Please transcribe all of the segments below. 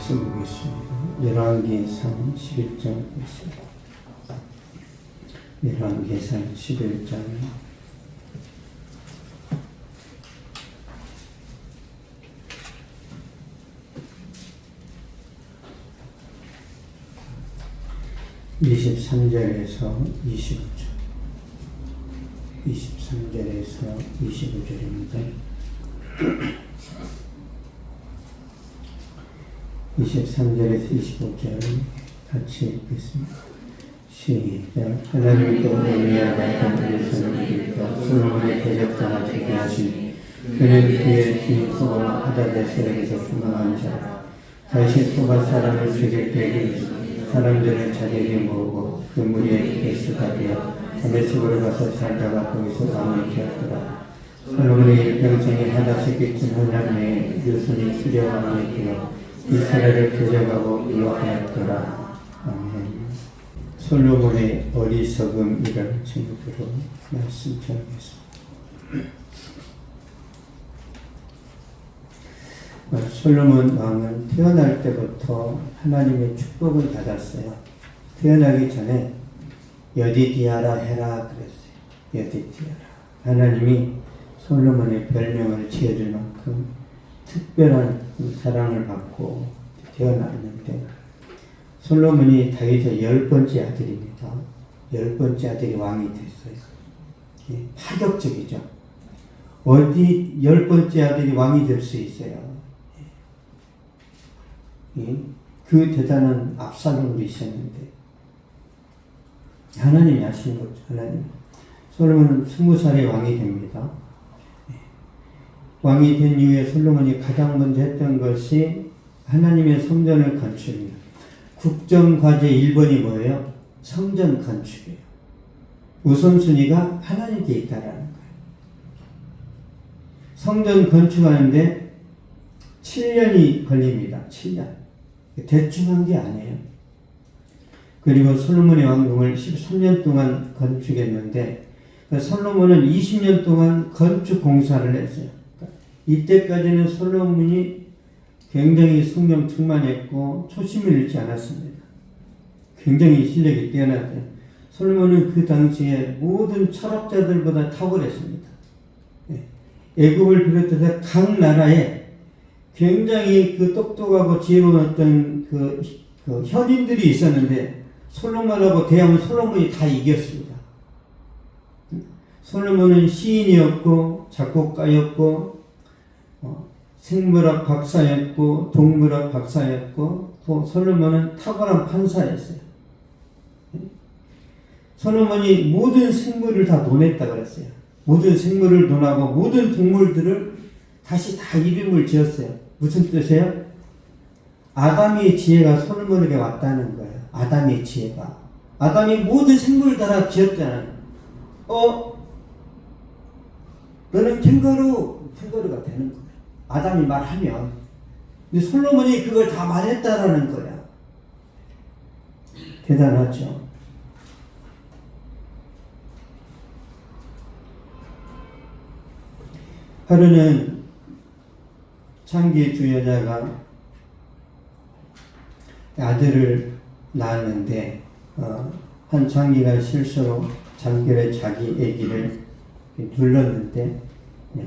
말씀 보겠습니다. 열왕기상 11장 보겠습니다. 열왕기상 11장 23절에서 25절 23절에서 25절입니다. 23절에서 25절 같이 읽겠습니다. 시작. 하나님이 또 엘리야가 그의 손을 들이켜 솔로몬의 대적자가 되게 하시니 그는 그의 주인과 하다데셀에게서 도망한 자라. 다시 소바 사람을 죽일 때에 사람들을 자기에게 모으고 그 무리의 개수가 되어 다메섹으로 가서 살다가 거기서 왕이 되었더라. 솔로몬의 일평생에 하다시기쯤 하나님의 유손이 수려 왕이 되어 이스라엘을 대적하고 위협하였더라. 아멘. 솔로몬의 어리석음이라는 제목으로 말씀 전하겠습니다. 솔로몬 왕은 태어날 때부터 하나님의 축복을 받았어요. 태어나기 전에 여디디아라 해라 그랬어요. 여디디아라. 하나님이 솔로몬의 별명을 지어줄 만큼 특별한 사랑을 받고 태어났는데, 솔로몬이 다윗의 10번째 아들입니다. 10번째 아들이 왕이 됐어요. 파격적이죠. 어디 10번째 아들이 왕이 될 수 있어요. 그 대단한 압살롬도 있었는데 하나님이 하신 거죠. 하나님. 솔로몬은 20살에 왕이 됩니다. 왕이 된 이후에 솔로몬이 가장 먼저 했던 것이 하나님의 성전을 건축입니다. 국정과제 1번이 뭐예요? 성전 건축이에요. 우선순위가 하나님께 있다라는 거예요. 성전 건축하는데 7년이 걸립니다. 7년. 대충 한 게 아니에요. 그리고 솔로몬의 왕궁을 13년 동안 건축했는데, 솔로몬은 20년 동안 건축 공사를 했어요. 이때까지는 솔로몬이 굉장히 성령 충만했고 초심을 잃지 않았습니다. 굉장히 실력이 뛰어났어요. 솔로몬은 그 당시에 모든 철학자들보다 탁월했습니다. 애국을 비롯해서 각 나라에 굉장히 똑똑하고 지혜로웠던 그 현인들이 있었는데 솔로몬하고 대하면 솔로몬이 다 이겼습니다. 솔로몬은 시인이었고 작곡가였고 생물학 박사였고 동물학 박사였고 또 솔로몬은 탁월한 판사였어요. 솔로몬이 모든 생물을 다 논했다 그랬어요. 모든 생물을 논하고 모든 동물들을 다시 다 이름을 지었어요. 무슨 뜻이에요? 아담의 지혜가 솔로몬에게 왔다는 거예요. 아담의 지혜가. 아담이 모든 생물을 다 지었잖아요. 너는 캥거루가 되는 거예요. 아담이 말하면. 근데 솔로몬이 그걸 다 말했다라는 거야. 대단하죠. 하루는 창기의 두 여자가 아들을 낳았는데 한 창기가 실수로 잠결에 자기 아기를 눌렀는데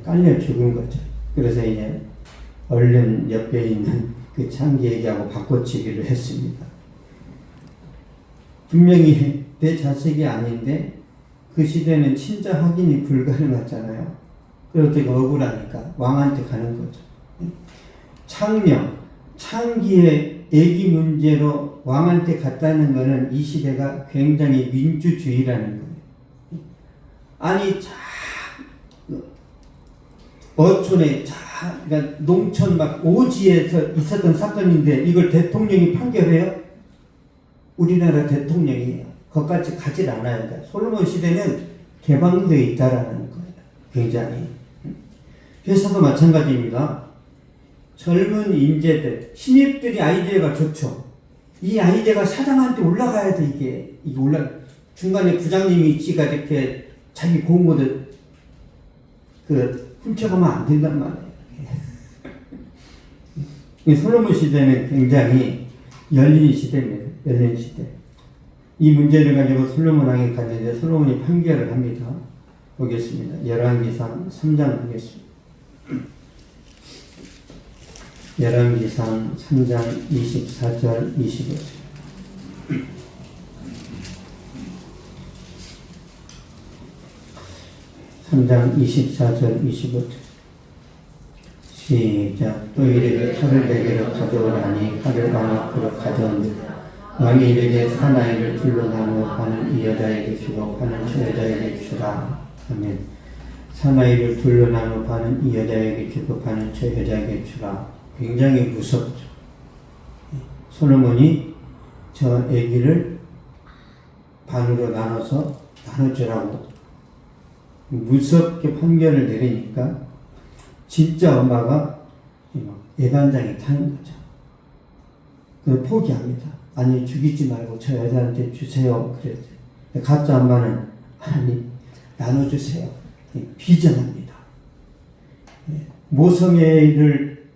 깔려 죽은 거죠. 그래서 이제 얼른 옆에 있는 그 창기 아기하고 바꿔치기를 했습니다. 분명히 내 자식이 아닌데 그 시대는 친자 확인이 불가능하잖아요. 그래서 되게 억울하니까 왕한테 가는 거죠. 창기의 애기 문제로 왕한테 갔다는 것은 이 시대가 굉장히 민주주의라는 거예요. 아니, 어촌에 그러니까 농촌 막 오지에서 있었던 사건인데 이걸 대통령이 판결해요? 우리나라 대통령이에요. 거기까지 가질 않아요. 그러니까 솔로몬 시대는 개방되어 있다라는 거예요. 굉장히. 회사도 마찬가지입니다. 젊은 인재들, 신입들이 아이디어가 좋죠. 이 아이디어가 사장한테 올라가야 돼, 이게 중간에 부장님이 있지가 이렇게 자기 공모들, 훔쳐가면 안 된단 말이에요. 이 솔로몬 시대는 굉장히 열린 시대입니다. 열린 시대. 이 문제를 가지고 솔로몬 왕이 갔는데 솔로몬이 판결을 합니다. 보겠습니다. 열왕기상 3장 보겠습니다. 열왕기상 3장 24절 25절. (3장 24절 25절) 시작. 또 이르되 칼을 내게로 가져오라니 칼을 왕 앞으로 가져온다. 왕이 이르되 사나이를 둘로 나누어 반은 이 여자에게 주고 반은 저 여자에게 주라. 아멘. 사나이를 둘로 나누어 반은 이 여자에게 주고 반은 저 여자에게 주라. 굉장히 무섭죠. 솔로몬이 저 아기를 반으로 나눠서 나눠주라고 무섭게 판결을 내리니까 진짜 엄마가 애간장이 타는 거죠. 그래서 포기합니다. 아니 죽이지 말고 저 여자한테 주세요. 그랬죠. 가짜 엄마는 아니 나눠주세요. 비전합니다. 모성애를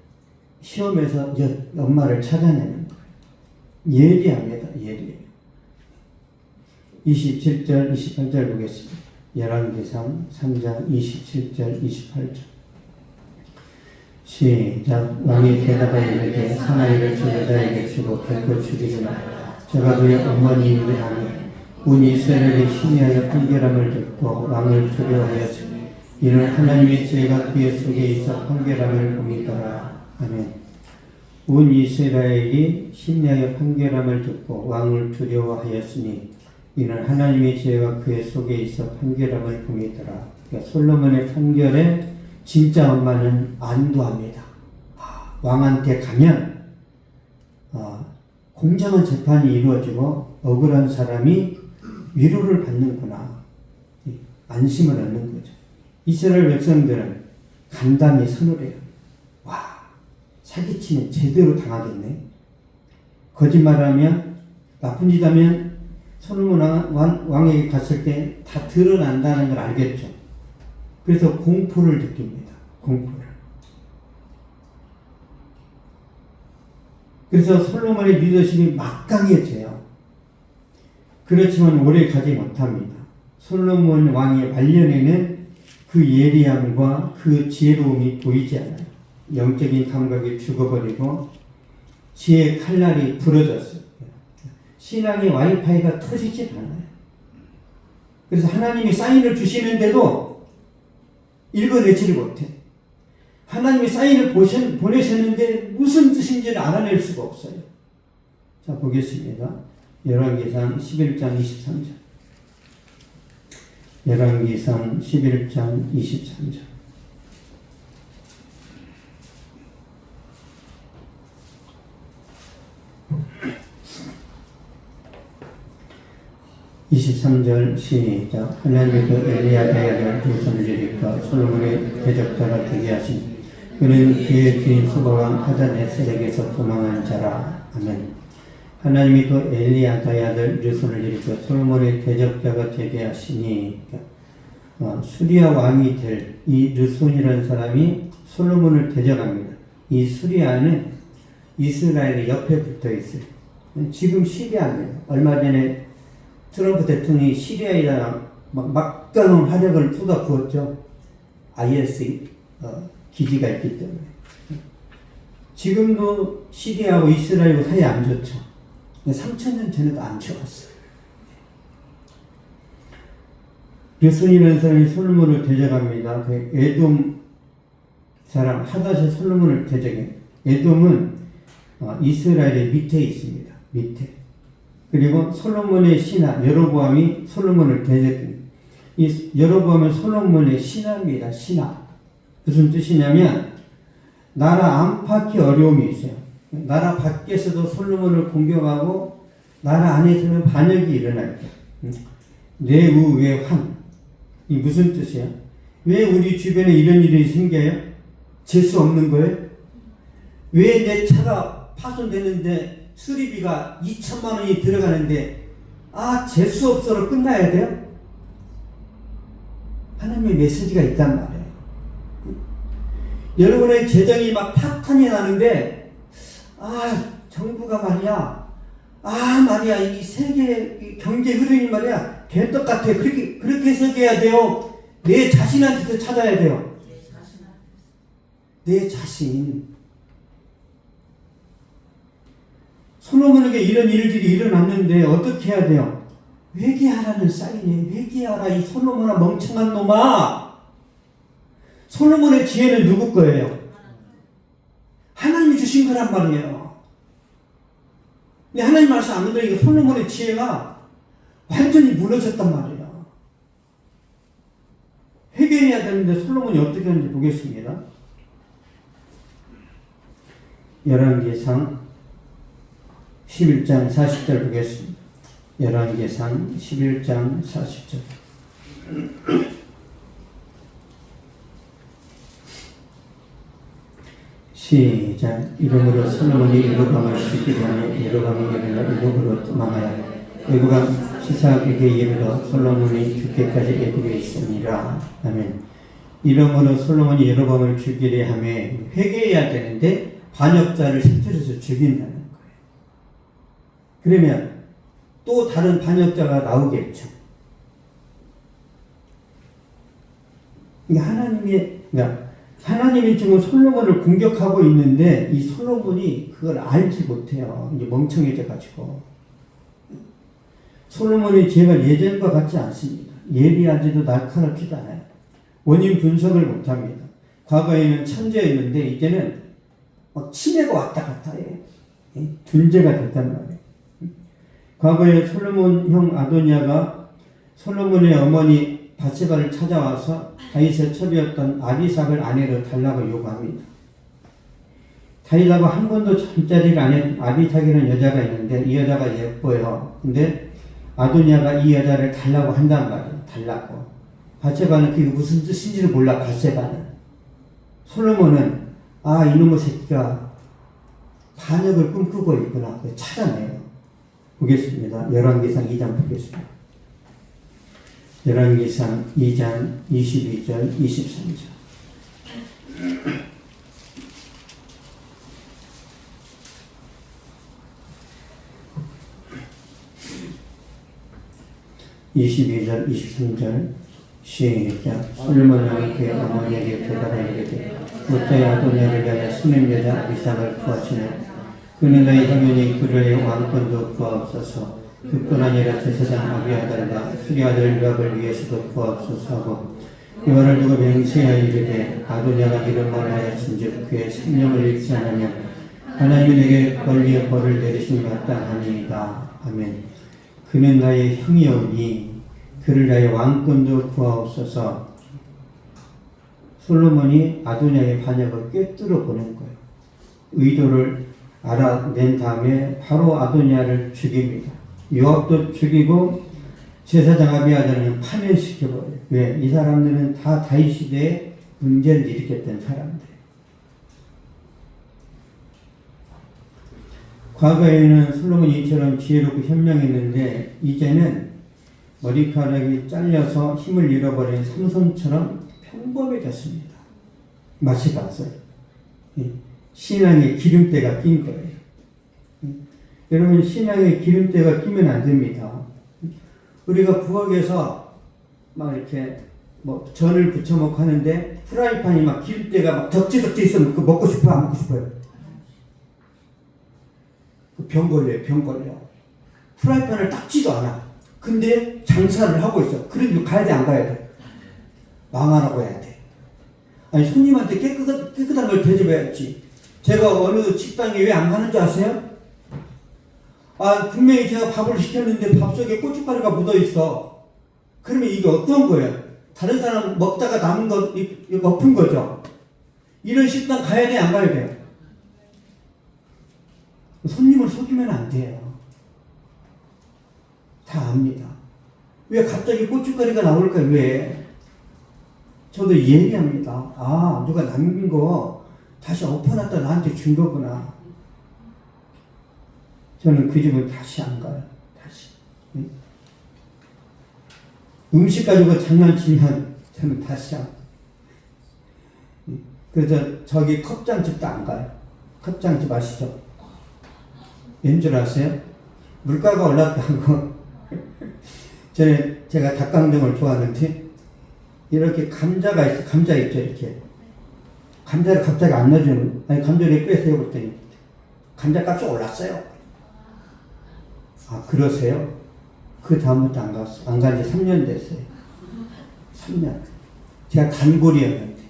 시험에서 엄마를 찾아내는 거예요. 예리합니다. 예리. 27절 28절 보겠습니다. 열왕기상 3장 27절 28절 시작. 왕이 대답하여 이르되 사나이를 저 여자에게 주고 결코 죽이지 말라. 저가 그의 어머니이기도 하니 온 이스라엘의 심의하여 판결함을 듣고 왕을 두려워하였으니 이는 하나님의 지혜가 그의 속에 있어 판결함을 봅니더라. 아멘. 온 이스라엘이 심의하여 판결함을 듣고 왕을 두려워하였으니 이는 하나님의 지혜가 그의 속에 있어 판결함을 봅니더라. 그러니까 솔로몬의 판결에 진짜 엄마는 안도합니다. 왕한테 가면 공정한 재판이 이루어지고 억울한 사람이 위로를 받는구나. 안심을 얻는 거죠. 이스라엘 백성들은 간단히 선을 해요. 와, 사기치면 제대로 당하겠네. 거짓말하면 나쁜 짓 하면 솔로몬 왕에게 갔을 때 다 드러난다는 걸 알겠죠. 그래서 공포를 느낍니다. 공포를. 그래서 솔로몬의 리더십이 막강해져요. 그렇지만 오래 가지 못합니다. 솔로몬 왕의 말년에는 그 예리함과 그 지혜로움이 보이지 않아요. 영적인 감각이 죽어버리고 지혜의 칼날이 부러졌어요. 신앙의 와이파이가 터지지 않아요. 그래서 하나님이 사인을 주시는데도 읽어내지를 못해. 하나님이 사인을 보내셨는데 무슨 뜻인지를 알아낼 수가 없어요. 자, 보겠습니다. 열왕기상 11장 23절. 열왕기상 11장 23절. (23절) 시작. 하나님의 그 엘리야의 아들 두손을 일으켜 솔로몬의 대적자가 되게 하시니 그는 그의 주인 수바왕 하닷에셀에게서 도망한 자라. 아멘. 하나님이 그 엘리야의 아들 르손을 일으켜 솔로몬의 대적자가 되게 하시니 수리아 왕이 될 이 르손이라는 사람이 솔로몬을 대적합니다. 이 수리아는 이스라엘의 옆에 붙어 있어요. 지금 시리아입니다. 얼마 전에 트럼프 대통령이 시리아에다가 막강한 화력을 쏟아부었죠. IS 기지가 있기 때문에. 지금도 시리아하고 이스라엘하고 사이 안 좋죠. 3000년 전에도 안 좋았어요. 르손이라는 사람이 솔로몬을 대적합니다. 그 에돔 사람 하닷이 솔로몬을 대적해요. 에돔은 이스라엘의 밑에 있습니다. 밑에. 그리고 솔로몬의 신하 여로보암이 솔로몬을 대적합니다. 이 여로보암은 솔로몬의 신하입니다. 신하. 무슨 뜻이냐면 나라 안팎에 어려움이 있어요. 나라 밖에서도 솔로몬을 공격하고 나라 안에서는 반역이 일어날 때 내우외환. 이 무슨 뜻이야? 왜 우리 주변에 이런 일이 생겨요? 재수 없는 거예요? 왜 내 차가 파손되는데 수리비가 2천만 원이 들어가는데 재수 없어로 끝나야 돼요? 하나님의 메시지가 있단 말이에요. 여러분의 재정이 막 파탄이 나는데 정부가 말이야, 이 세계 경제 흐름이 말이야, 개떡 같아. 그렇게 설계해야 돼요. 내 자신한테서 찾아야 돼요. 내 자신. 솔로몬에게 이런 일들이 일어났는데 어떻게 해야 돼요? 회개하라는 사인이에요. 회개하라, 이 솔로몬아, 멍청한 놈아. 솔로몬의 지혜는 누구 거예요? 하나님이 주신 거란 말이에요. 근데 하나님 말씀 안 듣으니까 솔로몬의 지혜가 완전히 무너졌단 말이에요. 회개해야 되는데 솔로몬이 어떻게 하는지 보겠습니다. 열왕기상 11장 40절 보겠습니다. 열왕기상 11장 40절. 시작. 이름으로 솔로몬이 여로보암을 죽이게 하니 여로보암이 일어나 애굽으로 망하여 애굽왕 시삭에게 이르러 솔로몬이 죽기까지 애굽에 있으니라. 아멘. 이름으로 솔로몬이 여로보암을 죽이려 하며 회개해야 되는데 반역자를 색출해서 죽인다는 거예요. 그러면 또 다른 반역자가 나오겠죠. 하나님이 지금 솔로몬을 공격하고 있는데 이 솔로몬이 그걸 알지 못해요. 이제 멍청해져 가지고. 솔로몬의 지혜가 예전과 같지 않습니다. 예리하지도 날카롭지도 않아요. 원인 분석을 못합니다. 과거에는 천재였는데 이제는 막 치매가 왔다 갔다 해요. 둔재가 됐단 말이에요. 과거에 솔로몬 형 아도니아가 솔로몬의 어머니 바세바를 찾아와서 다윗의 첩이었던 아비삭을 아내로 달라고 요구합니다. 다윗하고 한 번도 잠자리를 안 했던 아비삭이라는 여자가 있는데 이 여자가 예뻐요. 근데 아도니아가 이 여자를 달라고 한단 말이에요. 달라고. 바세바는 그게 무슨 뜻인지를 몰라. 바세바는. 솔로몬은 이놈의 새끼가 반역을 꿈꾸고 있구나. 찾아내요. 보겠습니다. 열왕기상 2장 보겠습니다. 열왕기상 2장 22절 23절. (22절) (23절) 시작. 솔로몬 왕이 그의 어머니에게 대답하여 이르되 부자의 아도니아를 위하여 수냄 여자 아비삭을 구하시네. 그는 너희 형연이 그를 위해 왕권도 구하옵소서. 그뿐 아니라 제사장 아비아달과 수리 아들 요압을 위해서도 구하옵소서 하고 여호와를 두고 맹세하여 이르되 아도니아가 이런 말을 하였은즉 그의 생명을 잃지 않으면 하나님이 내게 권리의 벌을 내리심이 마땅하니이다. 아멘. 그는 나의 형이오니 그를 위하여 왕권도 구하옵소서. 솔로몬이 아도니아의 반역을 꿰뚫어 보는 거예요. 의도를 알아낸 다음에 바로 아도니아를 죽입니다. 요압도 죽이고 제사장 아비아달은 파면시켜버려요. 왜? 이 사람들은 다 다윗 시대에 문제를 일으켰던 사람들. 과거에는 솔로몬이 이처럼 지혜롭고 현명했는데 이제는 머리카락이 잘려서 힘을 잃어버린 삼손처럼 평범해졌습니다. 맛이 갔어요. 신앙에 기름때가 낀 거예요. 여러분, 신앙에 기름때가 끼면 안 됩니다. 우리가 부엌에서 막 이렇게 전을 부쳐 먹고 하는데 프라이팬이 막 기름때가 막 덕지덕지 있으면 그거 먹고 싶어, 안 먹고 싶어요? 병 걸려요, 병 걸려. 프라이팬을 닦지도 않아. 근데 장사를 하고 있어. 그래도 가야 돼, 안 가야 돼? 망하라고 해야 돼. 아니, 손님한테 깨끗한 걸 대접해야지. 제가 어느 식당에 왜 안 가는 줄 아세요? 분명히 제가 밥을 시켰는데 밥 속에 고춧가루가 묻어 있어. 그러면 이게 어떤 거예요? 다른 사람 먹다가 남은 거, 이거 엎은 거죠? 이런 식당 가야 돼, 안 가야 돼요? 손님을 속이면 안 돼요. 다 압니다. 왜 갑자기 고춧가루가 나올까요? 왜? 저도 이해합니다. 누가 남긴 거 다시 엎어놨다 나한테 준 거구나. 저는 그 집은 다시 안 가요. 다시. 음식 가지고 장난치면 저는 다시 안 가요. 그래서 저기 컵장집도 안 가요. 컵장집 아시죠? 왠 줄 아세요? 물가가 올랐다고. 전에 제가 닭강정을 좋아하는데 이렇게 감자가 있어. 감자 있죠, 이렇게. 감자를 갑자기 안 넣어주는, 아니, 감자를 빼세요. 그랬더니 감자 값이 올랐어요. 아, 그러세요? 그 다음부터 안 갔어. 안 간 지 3년 됐어요. 3년. 제가 단골이었는데.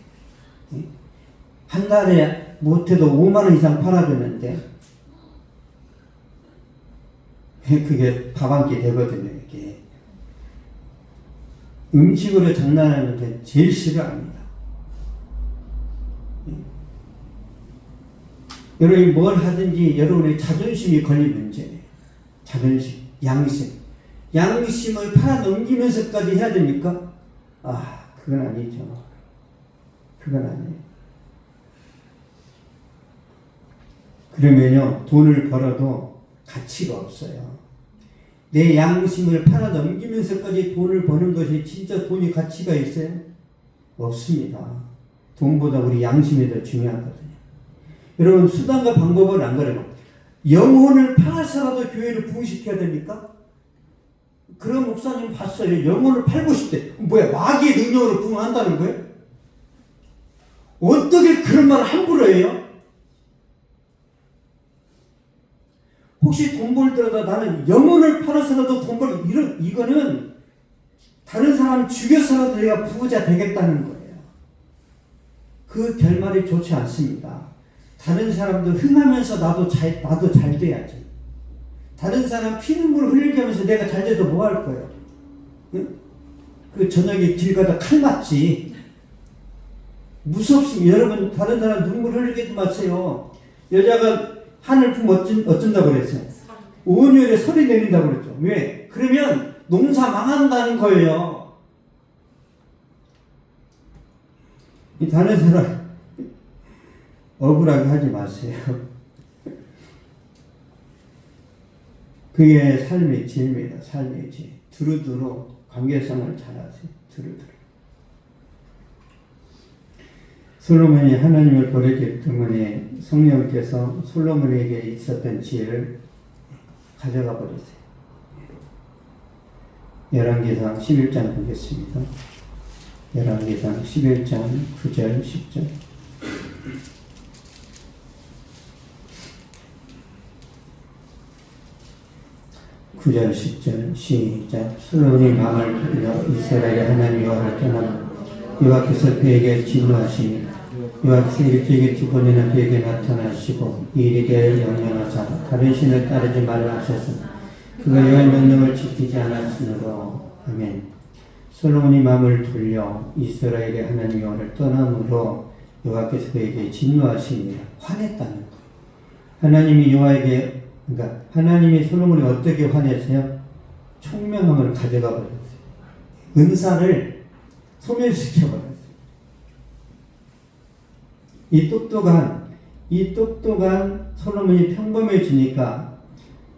한 달에 못해도 5만원 이상 팔아줬는데, 그게 밥 한 끼 되거든요, 이게. 음식으로 장난하는 게 제일 싫어합니다. 여러분이 뭘 하든지 여러분의 자존심이 걸린 문제예요. 자존심, 양심. 양심을 팔아넘기면서까지 해야 됩니까? 아, 그건 아니죠. 그건 아니에요. 그러면요, 돈을 벌어도 가치가 없어요. 내 양심을 팔아넘기면서까지 돈을 버는 것이 진짜 돈이 가치가 있어요? 없습니다. 돈보다 우리 양심이 더 중요하거든요. 여러분, 수단과 방법을 안 그래요. 영혼을 팔아서라도 교회를 부흥시켜야 됩니까? 그런 목사님 봤어요. 영혼을 팔고 싶대. 뭐야, 마귀의 능력으로 부흥한다는 거예요? 어떻게 그런 말을 함부로 해요? 혹시 돈 벌더라도 나는 영혼을 팔아서라도 돈 벌, 이거는 다른 사람 죽여서라도 내가 부자 되겠다는 거예요. 그 결말이 좋지 않습니다. 다른 사람도 흥하면서 나도 잘 돼야지. 다른 사람 피눈물 흘리게 하면서 내가 잘 돼도 뭐 할 거예요? 응? 그 저녁에 길 가다 칼 맞지. 무섭습니다. 여러분, 다른 사람 눈물 흘리게도 마세요. 여자가 하늘 품 어쩐다고 그랬어요? 온유에 소리 내린다고 그랬죠. 왜? 그러면 농사 망한다는 거예요. 이 다른 사람 억울하게 하지 마세요. 그게 삶의 질입니다. 삶의 질. 두루두루 관계성을 잘하세요. 두루두루. 솔로몬이 하나님을 버렸기 때문에 성령께서 솔로몬에게 있었던 지혜를 가져가 버렸어요. 열왕기상 11장 보겠습니다. 열왕기상 11장 9절 10절. 9절 10절 시작. 솔로몬이 마음을 돌려 이스라엘의 하나님 여호와를 떠나고 여호와께서 그에게 진노하시니 여호와께서 일찍이 두 번이나 그에게 나타나시고 이 일에 대하여 명령하사 다른 신을 따르지 말라 하셔서 그가 여호와의 명령을 지키지 않았으므로. 아멘. 솔로몬이 마음을 돌려 이스라엘의 하나님 여호와를 떠남으로 여호와께서 그에게 진노하시니라. 화냈다는 거예요. 하나님이 여호와에게, 그러니까 하나님이 솔로몬이 어떻게 화냈어요? 총명함을 가져가 버렸어요. 은사를 소멸시켜 버렸어요. 이 똑똑한 솔로몬이 평범해지니까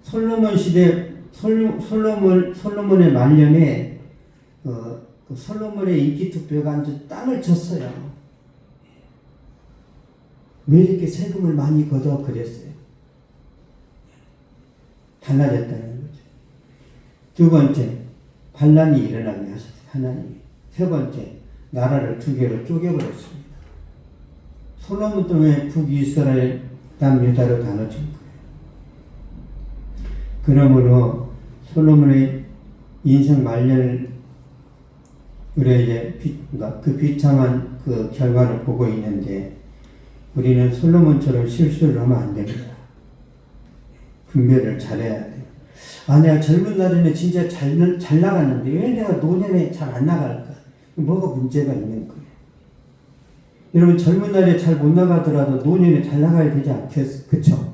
솔로몬 시대 솔로몬의 말년에 그 솔로몬의 인기 투표가 아주 땅을 쳤어요. 왜 이렇게 세금을 많이 걷어 그랬어요? 달라졌다는 거죠. 두 번째, 반란이 일어나게 하셨어요. 하나님이. 세 번째, 나라를 두 개로 쪼개버렸습니다. 솔로몬 때문에 북이스라엘, 남유다로 나눠진 거예요. 그러므로 솔로몬의 인생 말년을 우리가 이제 그 비참한 그 결과를 보고 있는데 우리는 솔로몬처럼 실수를 하면 안 됩니다. 분별을 잘해야 돼요. 아, 내가 젊은 날에는 진짜 잘 나갔는데 왜 내가 노년에 잘 안 나갈까? 뭐가 문제가 있는 거예요. 여러분, 젊은 날에 잘 못 나가더라도 노년에 잘 나가야 되지 않겠어요? 그쵸?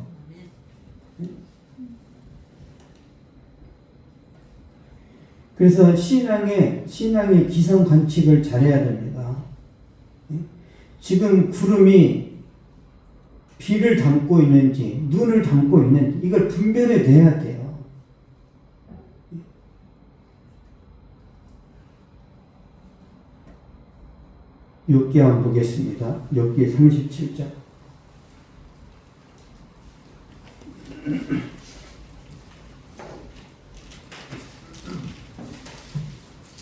그래서 신앙의 기상 관측을 잘해야 됩니다. 지금 구름이 비를 담고 있는지 눈을 담고 있는지 이걸 분별해 내야 돼요. 욥기 한번 보겠습니다. 욥기 37장.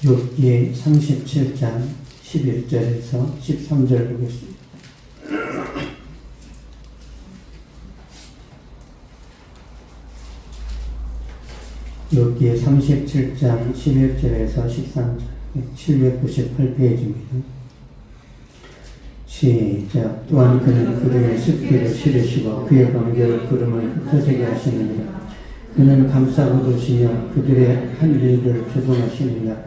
욥기 37장 11절에서 13절 보겠습니다. 욥기 37장 11절에서 13절 798페이지입니다. 시작. 또한 그는 그들의 습기를 실으시고 그의 관계를 구름을 흩어지게 하시느니라. 그는 감싸고 도시며 그들의 한 일을 조종하시느니라.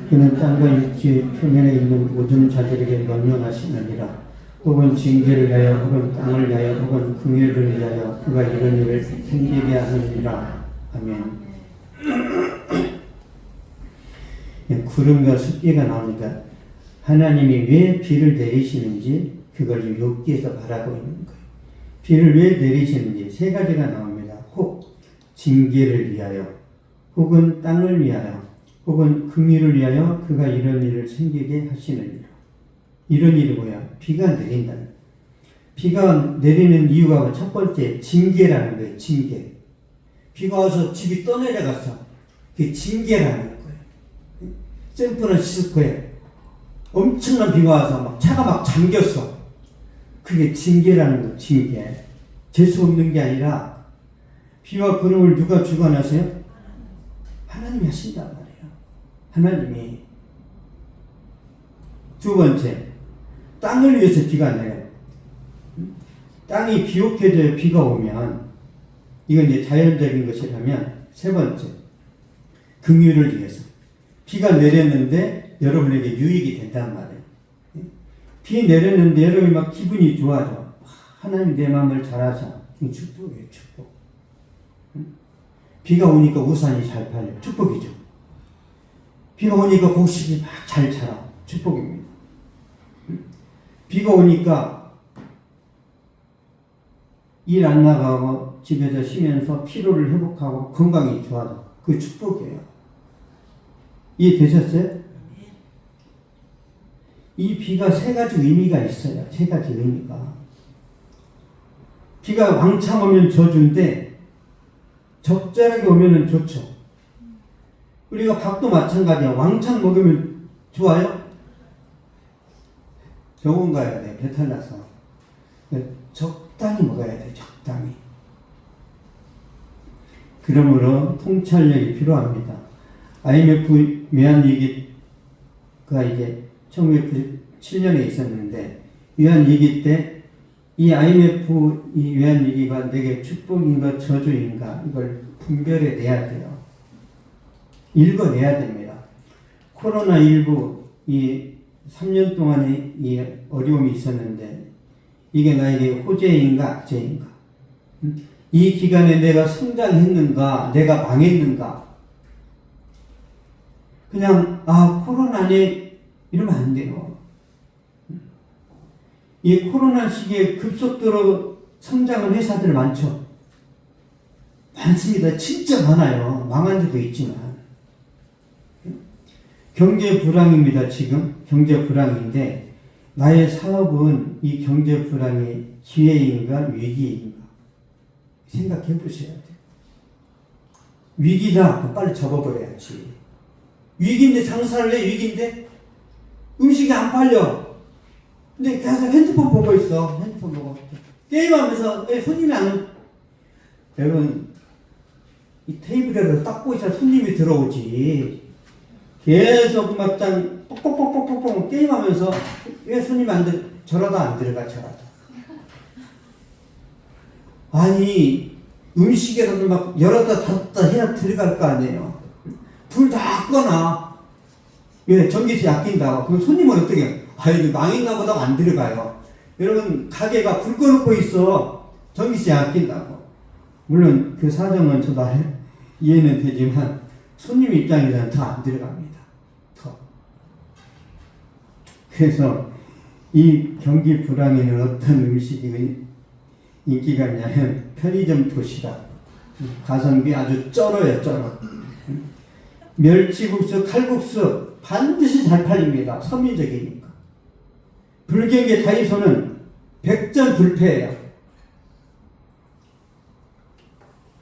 그는 땅과 육지 표면에 있는 모든 자들에게 명령하시느니라. 혹은 징계를 위하여 혹은 땅을 위하여 혹은 긍휼을 위하여 그가 이런 일을 생기게 하느니라. 아멘. 구름과 습기가 나오니까 하나님이 왜 비를 내리시는지 그걸 욥기에서 바라고 있는 거예요. 비를 왜 내리시는지 세 가지가 나옵니다. 혹 징계를 위하여, 혹은 땅을 위하여, 혹은 긍휼을 위하여 그가 이런 일을 생기게 하시느니라. 이런 일이 뭐야? 비가 내린다. 비가 내리는 이유가 첫 번째 징계라는 거예요. 징계. 비가 와서 집이 떠내려갔어. 그게 징계라는 거예요. 샌프란시스코에 엄청난 비가 와서 막 차가 막 잠겼어. 그게 징계라는 거예요. 징계. 재수 없는 게 아니라 비와 구름을 누가 주관하세요? 하나님이 하신단 말이에요. 하나님이. 두 번째, 땅을 위해서 비가 내요. 땅이 비옥해져야 비가 오면, 이건 이제 자연적인 것이라면, 세 번째, 긍휼을 위해서. 비가 내렸는데 여러분에게 유익이 된단 말이에요. 비 내렸는데 여러분이 막 기분이 좋아져. 하나님 내 마음을 잘 아셔. 축복이에요, 축복. 비가 오니까 우산이 잘 팔려. 축복이죠. 비가 오니까 곡식이 막 잘 자라. 축복입니다. 비가 오니까 일 안 나가고 집에서 쉬면서 피로를 회복하고 건강이 좋아져. 그 축복이에요. 이해되셨어요? 이 비가 세 가지 의미가 있어요. 세 가지 의미가. 비가 왕창 오면 저주인데 적절하게 오면 좋죠. 우리가 밥도 마찬가지야. 왕창 먹으면 좋아요? 병원 가야 돼. 배탈 나서. 적당히 먹어야 돼. 적당히. 그러므로 통찰력이 필요합니다. IMF 외환위기가 이제 1997년에 있었는데, 외환위기 때 이 IMF 이 외환위기가 내게 축복인가 저주인가 이걸 분별해 내야 돼요. 읽어내야 됩니다. 코로나19 이 3년 동안의 이 어려움이 있었는데 이게 나에게 호재인가 악재인가? 이 기간에 내가 성장했는가? 내가 망했는가? 그냥 코로나네 이러면 안 돼요. 이 코로나 시기에 급속도로 성장한 회사들 많죠? 많습니다. 진짜 많아요. 망한 데도 있지만. 경제 불황입니다. 지금 경제 불황인데 나의 사업은 이 경제 불황의 기회인가 위기인가 생각해 보셔야 돼요. 위기다. 빨리 접어버려야지. 위기인데 장사를 해. 위기인데 음식이 안 팔려. 근데 계속 핸드폰 보고 있어. 핸드폰 보고 게임하면서 손님이 안 오. 여러분 이 테이블에서 닦고 있어야 손님이 들어오지. 계속 막장 뻑뻑뻑뻑뻑 게임하면서 왜 손님이 안 들어? 저러다 안 들어가. 저러다. 아니 음식에서도 막 열었다 닫았다 해야 들어갈 거 아니에요. 불 다 꺼놔. 왜? 전기세 아낀다고. 그럼 손님은 어떻게 해요? 이거 망했나 보다 안 들어가요. 여러분 가게가 불 꺼놓고 있어. 전기세 아낀다고. 물론 그 사정은 저도 이해는 되지만 손님 입장에서는 더 안 들어갑니다. 더. 그래서 이 경기 불황에는 어떤 음식이 인기가 있냐면 편의점 도시락. 가성비 아주 쩔어요. 쩔어. 멸치국수, 칼국수 반드시 잘 팔립니다. 서민적이니까. 불경기 다이소는 백전불패예요.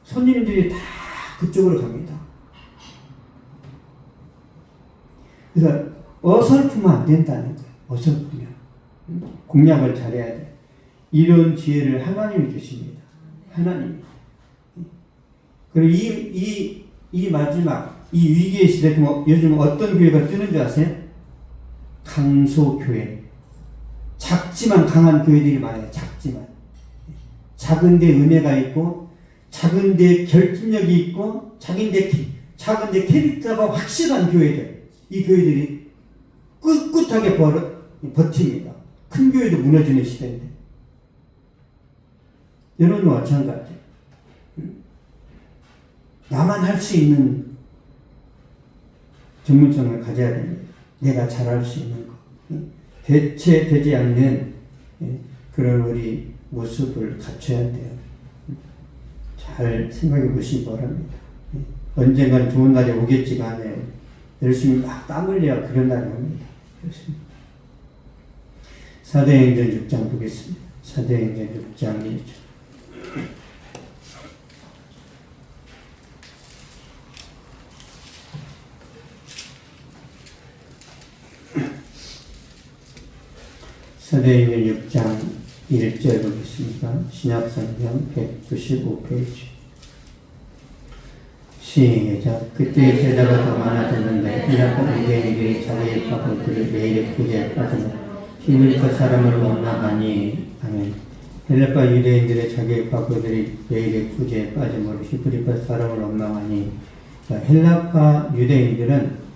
손님들이 다 그쪽으로 갑니다. 그래서 어설프면 안 된다는 거예요. 어설프면. 공략을 잘해야 돼. 이런 지혜를 하나님이 주십니다. 하나님이. 그리고 이 마지막, 이 위기의 시대, 요즘 어떤 교회가 뜨는 줄 아세요? 강소교회. 작지만 강한 교회들이 많아요. 작지만. 작은데 은혜가 있고, 작은데 결집력이 있고, 작은데 캐릭터가 확실한 교회들. 이 교회들이 꿋꿋하게 버팁니다. 큰 교회도 무너지는 시대인데. 여러분도 마찬가지예요. 나만 할 수 있는 전문성을 가져야 됩니다. 내가 잘할 수 있는 것. 대체되지 않는 그런 우리 모습을 갖춰야 돼요. 잘 생각해 보시기 바랍니다. 언젠간 좋은 날이 오겠지가 않아요. 열심히 막 땀 흘려야 그런 날이 옵니다. 사도행전 6장 보겠습니다. 사도행전 6장 1절. 사도행전 6장 1절 보겠습니다. 신약성경 195페이지. 시작. 그때 제자가 더 많아졌는데 헬라파 유대인들이 자기의 바보들을 매일의 구제에 빠지며 히브리파 사람을 원망하니. 아멘. 헬라파 유대인들의 자기의 바보들이 매일의 구제에 빠짐으로 히브리파 사람을 원망하니. 헬라파 유대인들은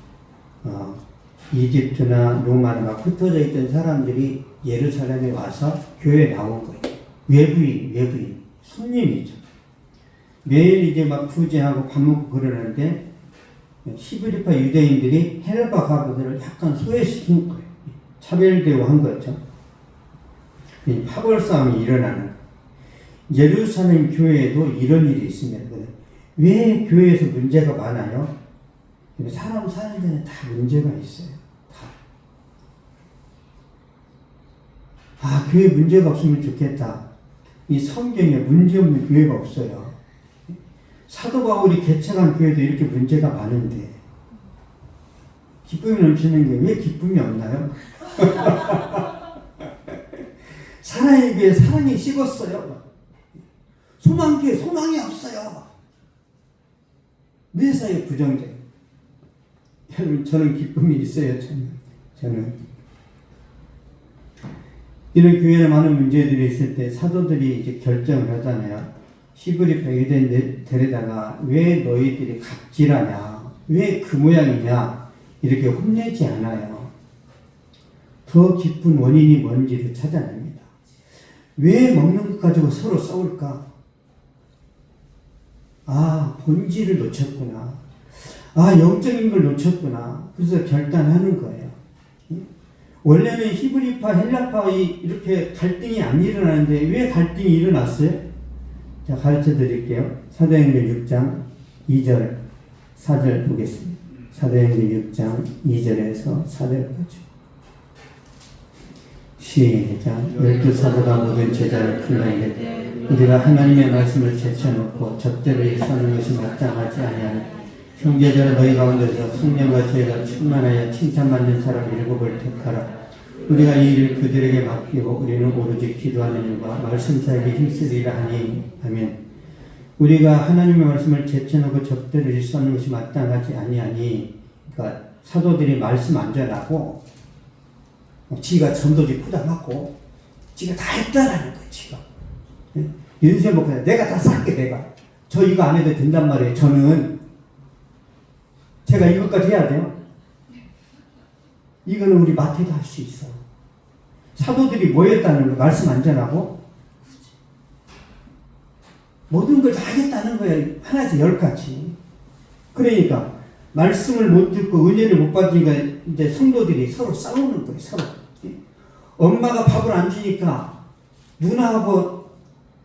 이집트나 로마나 막 흩어져 있던 사람들이 예루살렘에 와서 교회에 나온 거예요. 외부인, 손님이죠. 매일 이제 막 구제하고 밥 먹고 그러는데 히브리파 유대인들이 헬라파 가부들을 약간 소외시킨 거예요. 차별대우한 거죠. 파벌 싸움이 일어나는 거예요. 예루살렘 교회에도 이런 일이 있습니다. 왜 교회에서 문제가 많아요? 사람 사는 데는 다 문제가 있어요. 다. 교회 문제가 없으면 좋겠다. 이 성경에 문제 없는 교회가 없어요. 사도 바울이 개척한 교회도 이렇게 문제가 많은데 기쁨이 넘치는 게 왜 기쁨이 없나요? 사랑의 교회 사랑이 식었어요. 소망교회 소망이 없어요. 매사에 부정적. 여러분 저는 기쁨이 있어요. 저는 이런 교회에 많은 문제들이 있을 때 사도들이 이제 결정을 하잖아요. 히브리파 유대인들 데려다가 왜 너희들이 갑질하냐, 왜 그 모양이냐 이렇게 혼내지 않아요. 더 깊은 원인이 뭔지를 찾아냅니다. 왜 먹는 것 가지고 서로 싸울까? 본질을 놓쳤구나. 영적인 걸 놓쳤구나. 그래서 결단하는 거예요. 원래는 히브리파, 헬라파 이렇게 갈등이 안 일어나는데 왜 갈등이 일어났어요? 자, 가르쳐 드릴게요. 사도행전 6장 2절, 4절 보겠습니다. 사도행전 6장 2절에서 4절까지. 시작. 12사도가 모든 제자를 불러내되 우리가 하나님의 말씀을 제쳐놓고 접대를 일삼는 것이 마땅하지 아니하니 형제들아 너희 가운데서 성령과 죄가 충만하여 칭찬받는 사람 7을 택하라. 우리가 이 일을 그들에게 맡기고 우리는 오로지 기도하는 일과 말씀 사역에 힘쓰리라 하니. 아멘. 우리가 하나님의 말씀을 제쳐놓고 접대를 일삼는 것이 마땅하지 아니하니. 그러니까 사도들이 말씀 안 전하고 지가 전도지 부담하고 지가 다 했다라는 거예요. 지가 윤세 목사 내가 다 쌀게 내가 저 이거 안 해도 된단 말이에요. 저는 제가 이것까지 해야 돼요. 이거는 우리 마태도 할 수 있어. 사도들이 뭐 했다는 거 말씀 안 전하고 모든 걸 다 하겠다는 거예요. 하나에서 10가지. 그러니까 말씀을 못 듣고 은혜를 못 받으니까 이제 성도들이 서로 싸우는 거예요. 서로. 엄마가 밥을 안 주니까 누나하고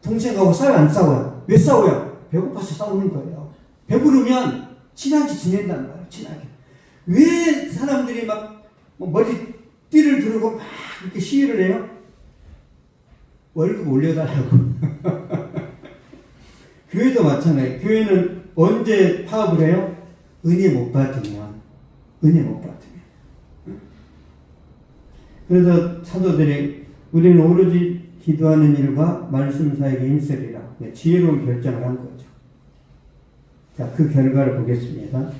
동생하고 안 싸워요. 왜 싸워요? 배고파서 싸우는 거예요. 배부르면 친하게 지낸단 말이에요. 친하게. 왜 사람들이 막 머리띠를 두르고 막 이렇게 시위를 해요? 월급 올려달라고. 교회도 마찬가지예요. 교회는 언제 파업을 해요? 은혜 못 받으면. 은혜 못 받으면. 그래서 사도들이 우리는 오로지 기도하는 일과 말씀 사이에 힘쓰리라. 지혜로운 결정을 한 거죠. 자, 그 결과를 보겠습니다.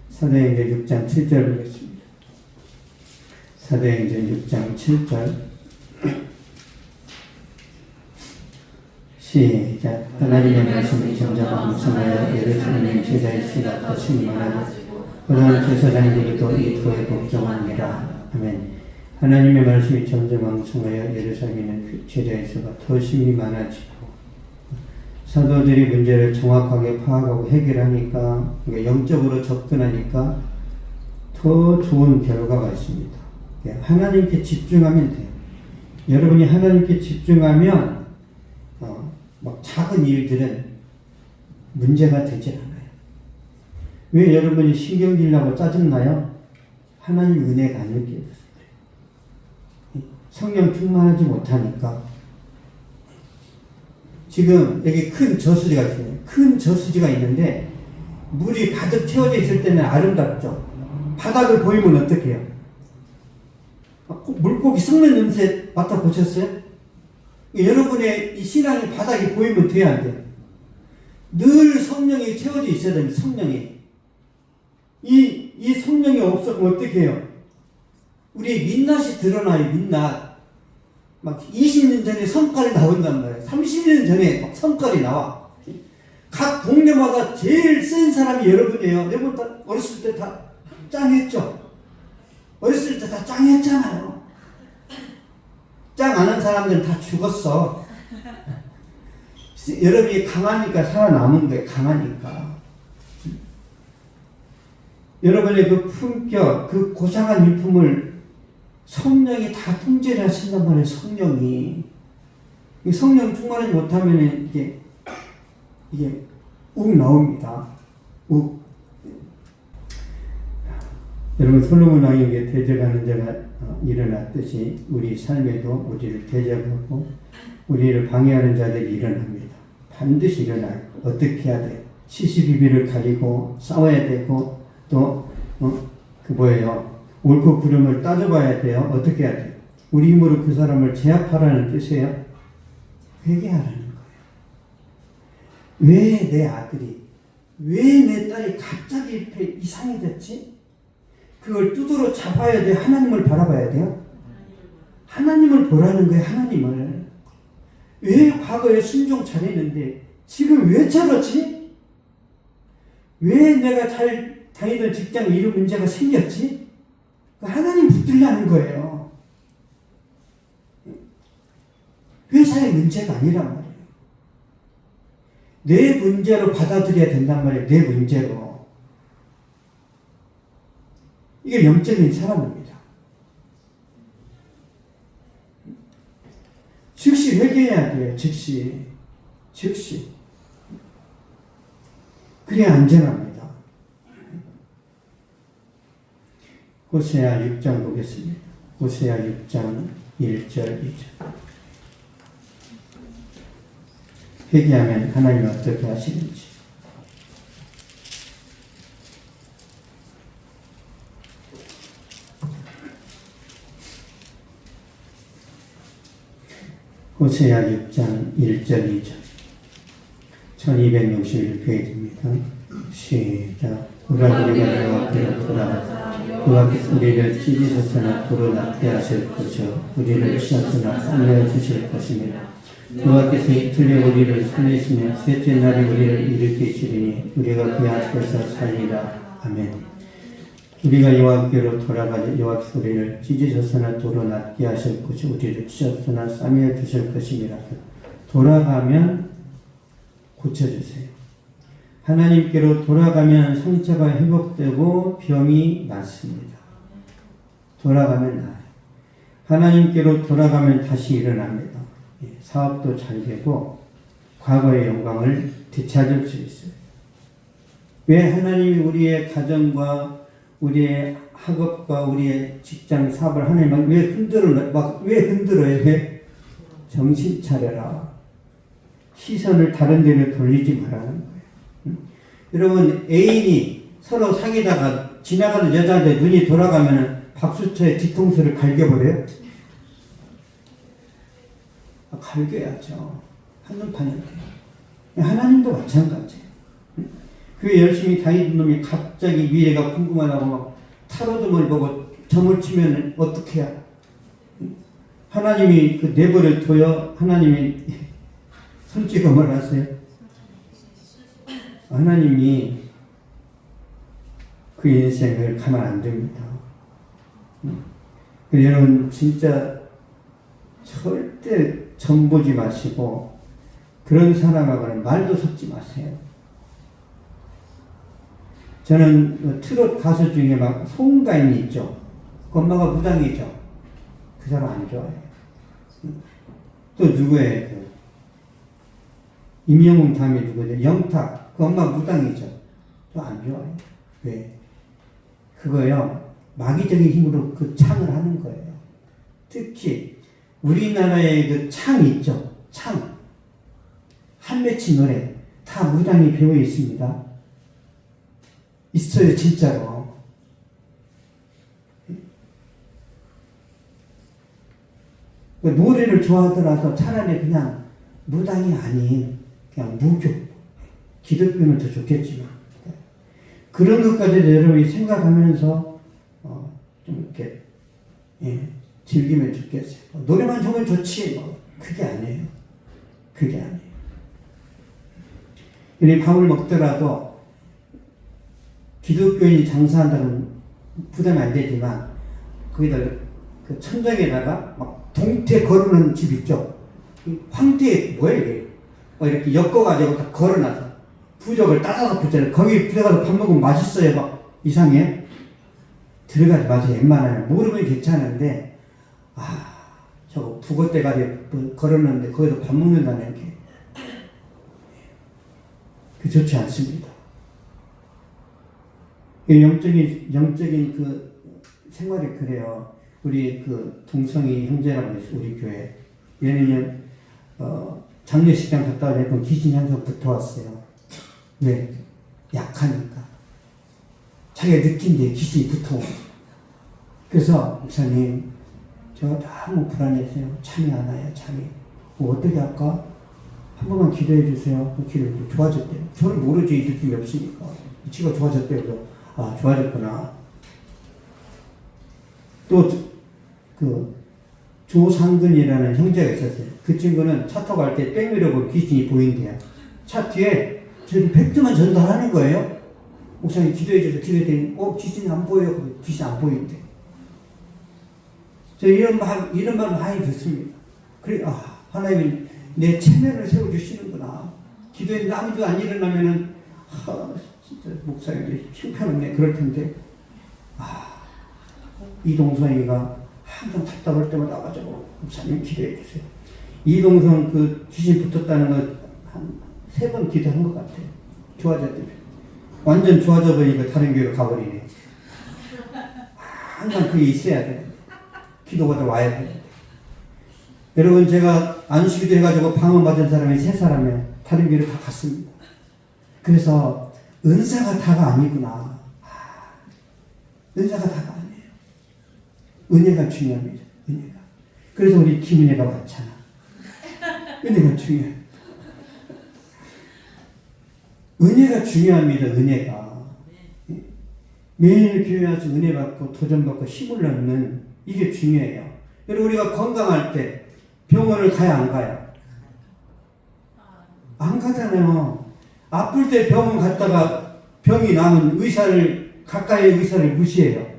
사도행전 6장 7절 보겠습니다. 사도행전 6장 7절 시작. 하나님의 말씀이 점점 묵상하여 예루살렘 제자의 수가 더 충만하고 그러한 제사장들이 또 이 도에 복종하니라. 아멘. 하나님의 말씀이 점점 묵상하여 예루살렘의 제자의 수가 더 심히 많아지고 사도들이 문제를 정확하게 파악하고 해결하니까 영적으로 접근하니까 더 좋은 결과가 있습니다. 하나님께 집중하면 돼요. 여러분이 하나님께 집중하면 막 작은 일들은 문제가 되지 않아요. 왜 여러분이 신경질 나고 짜증나요? 하나님 은혜가 안 느껴져서 그래요. 성령 충만하지 못하니까. 지금 여기 큰 저수지가 있어요. 큰 저수지가 있는데 물이 가득 채워져 있을 때는 아름답죠. 바닥을 보이면 어떻게 해요? 물고기 썩는 냄새 맡아보셨어요? 여러분의 이 신앙의 바닥이 보이면 돼야 안 돼요. 늘 성령이 채워져 있어야 됩니다. 성령이. 이 성령이 없으면 어떻게 해요? 우리의 민낯이 드러나요. 민낯. 막 20년 전에 성깔이 나온단 말이에요. 30년 전에 막 성깔이 나와. 각 동네마다 제일 센 사람이 여러분이에요. 여러분 다 어렸을 때 다 짱했죠? 어렸을 때 다 짱했잖아요. 짱 안 한 사람들은 다 죽었어. 여러분이 강하니까 살아남은 거예요. 강하니까. 여러분의 그 품격, 그 고상한 일품을 성령이 다 통제를 하신단 말이에요. 성령이. 성령 충만하지 못하면 이게 욱 나옵니다. 욱. 여러분, 솔로몬 왕에게 대적하는 자가 일어났듯이 우리 삶에도 우리를 대적하고 우리를 방해하는 자들이 일어납니다. 반드시 일어나요. 어떻게 해야 돼요? 시시비비를 가리고 싸워야 되고 또 옳고 그름을 따져봐야 돼요. 어떻게 해야 돼요? 우리 힘으로 그 사람을 제압하라는 뜻이에요. 회개하라는 거예요. 왜 내 아들이, 왜 내 딸이 갑자기 이렇게 이상해졌지? 그걸 두드러 잡아야 돼요. 하나님을 바라봐야 돼요. 하나님을 보라는 거예요. 하나님을. 왜 과거에 순종 잘했는데 지금 왜 저러지? 왜 내가 잘 다니던 직장에 이런 문제가 생겼지? 하나님 붙들라는 거예요. 회사의 문제가 아니란 말이에요. 내 문제로 받아들여야 된단 말이에요. 내 문제로. 이게 영적인 사람입니다. 즉시 회개해야 돼요. 즉시. 그래야 안전합니다. 호세아 6장 보겠습니다. 호세아 6장 1절 2절. 회개하면 하나님이 어떻게 하시는지. 호세아 6장 1절 2절. 1261페이지입니다. 시작. 그가 우리가 여호와께로 돌아가자. 여호와께서 우리를 찢으셨으나 도로 낫게 하실 것이요 우리를 치셨으나 살려 주실 것입니다. 여호와께서 이틀에 우리를 살리시며 셋째 날에 우리를 일으키시리니 우리가 그 앞에서 살리라. 아멘. 우리가 여호와께로 돌아가자. 여호와께서 우리를 찢으셨으나 도로 낫게 하실 것이요 우리를 치셨으나 싸매어 주실 것입니다. 돌아가면 고쳐주세요. 하나님께로 돌아가면 상처가 회복되고 병이 낫습니다. 돌아가면 나아요. 하나님께로 돌아가면 다시 일어납니다. 사업도 잘 되고 과거의 영광을 되찾을 수 있어요. 왜 하나님이 우리의 가정과 우리의 학업과 우리의 직장 사업을 하나님 왜 흔들어요? 왜 정신 차려라. 시선을 다른 데로 돌리지 말라는 거예요. 여러분, 애인이 서로 사귀다가 지나가는 여자한테 눈이 돌아가면 박수처에 뒤통수를 갈겨버려요? 갈겨야죠. 한눈판인데. 하나님도 마찬가지예요. 교회 열심히 다니던 놈이 갑자기 미래가 궁금하다고 막 타로점을 보고 점을 치면 어떻게 해야? 하나님이 그 내버려 둬요? 하나님이 손찌검을 하세요? 하나님이 그 인생을 가만 안 둡니다. 여러분 진짜 절대 점 보지 마시고 그런 사람하고는 말도 섞지 마세요. 저는 트롯 가수 중에 막 송가인이 있죠. 그 엄마가 무당이죠. 그 사람 안 좋아해요. 또 누구예요? 임영웅 다음에 누구죠? 영탁. 그 엄마 무당이죠. 또 안 좋아해요. 왜? 그거요. 마귀적인 힘으로 그 창을 하는 거예요. 특히 우리나라의 그 창 있죠. 창. 한매치 노래 다 무당이 배워 있습니다. 있어요, 진짜로. 노래를 좋아하더라도 차라리 그냥 무당이 아닌 그냥 무교, 기독교는 더 좋겠지만 그런 것까지 여러분이 생각하면서 좀 이렇게 즐기면 좋겠어요. 노래만 좋으면 좋지 그게 아니에요. 그게 아니에요. 우리 밥을 먹더라도 기독교인이 장사한다는 부담이 안 되지만 거기다 그 천장에다가 막 동태 걸어놓은 집 있죠. 황태 뭐야 이게? 이렇게 엮어가지고 다 걸어놔서 부적을 따져서 붙잖아요. 거기 들어가서 밥 먹으면 맛있어요. 막 이상해. 들어가지 마세요. 웬만하면 모르면 괜찮은데 저거 북어대가리 걸어놓는데 거기서 밥 먹는다는 게 그 좋지 않습니다. 영적인 그 생활이 그래요. 우리 그 동성이 형제라고 했어요. 우리 교회. 얘는 장례식장 갔다 오니까 귀신이 항상 붙어왔어요. 왜? 약하니까. 자기가 느낀데 귀신이 붙어오고. 그래서 목사님 저 너무 불안해서요. 잠이 안 와요. 잠이. 어떻게 할까? 한 번만 기도해 주세요. 그 기도 좋아졌대요. 저는 모르죠. 이 느낌이 없으니까. 이 친구가 좋아졌대요. 그래서 좋아졌구나. 또 그 조상근이라는 형제가 있었어요. 그 친구는 차 타고 갈 때 백미러볼 귀신이 보인대요. 차 뒤에 저기 팩트만 전달하는 거예요. 목사님 기도해 주세요. 기도했더니 귀신이 안 보여요. 귀신 안 보인대. 저 이런 말 많이 듣습니다. 그래 하나님이 내 체면을 세워주시는구나. 기도했는데 아무도 안 일어나면은 진짜 목사님이 힘편없네 그럴 텐데 이동성이가 항상 답답할 때마다 와가지고 목사님 기도해 주세요. 이동성 그 귀신 붙었다는 거 한 3번 기도한 것 같아요. 좋아졌대요. 완전 좋아져 보니까 다른 교회로 가버리네. 항상 그게 있어야 돼. 기도가 와야 돼. 여러분 제가 안수기도 해가지고 방언받은 사람이 3사람이에요. 다른 교회로 다 갔습니다. 그래서 은사가 다가 아니구나. 은사가 다가 아니에요. 은혜가 중요합니다. 은혜가. 그래서 우리 김은혜가 많잖아. 은혜가 중요해요. 은혜가 중요합니다. 은혜가. 매일 교회 와서 은혜 받고 도전 받고 힘을 얻는 이게 중요해요. 여러분 우리가 건강할 때 병원을 가야 안 가요? 안 가잖아요. 아플 때 병원 갔다가 병이 나면 가까이의 의사를 무시해요.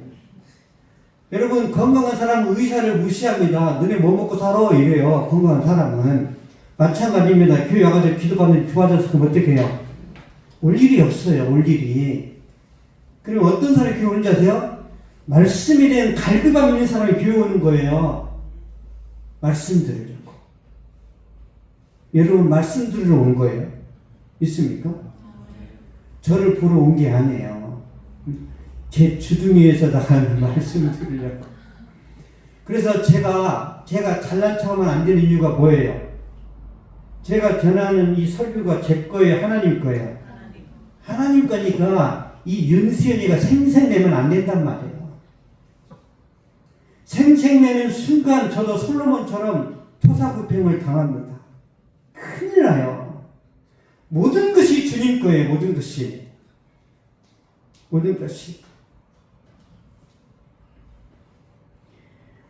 여러분 건강한 사람은 의사를 무시합니다. 너네 뭐 먹고 살아? 이래요. 건강한 사람은. 마찬가지입니다. 교회 와가지고 기도받는데 좋아져서 그럼 어떻게 해요? 올 일이 없어요. 올 일이. 그럼 어떤 사람이 교회 오는지 아세요? 말씀에 대한 갈급함 있는 사람이 교회 오는 거예요. 말씀 들으려고. 여러분 말씀 들으러 온 거예요. 있습니까? 저를 보러 온 게 아니에요. 제 주둥이에서다가 말씀 들으려고. 그래서 제가 잘난 척하면 안 되는 이유가 뭐예요? 제가 전하는 이 설교가 제 거예요? 하나님 거예요? 하나님 거니까 이 윤수연이가 생색내면 안 된단 말이에요. 생색내는 순간 저도 솔로몬처럼 토사구팽을 당합니다. 큰일 나요. 모든 것이 주님 거예요. 모든 것이. 모든 것이.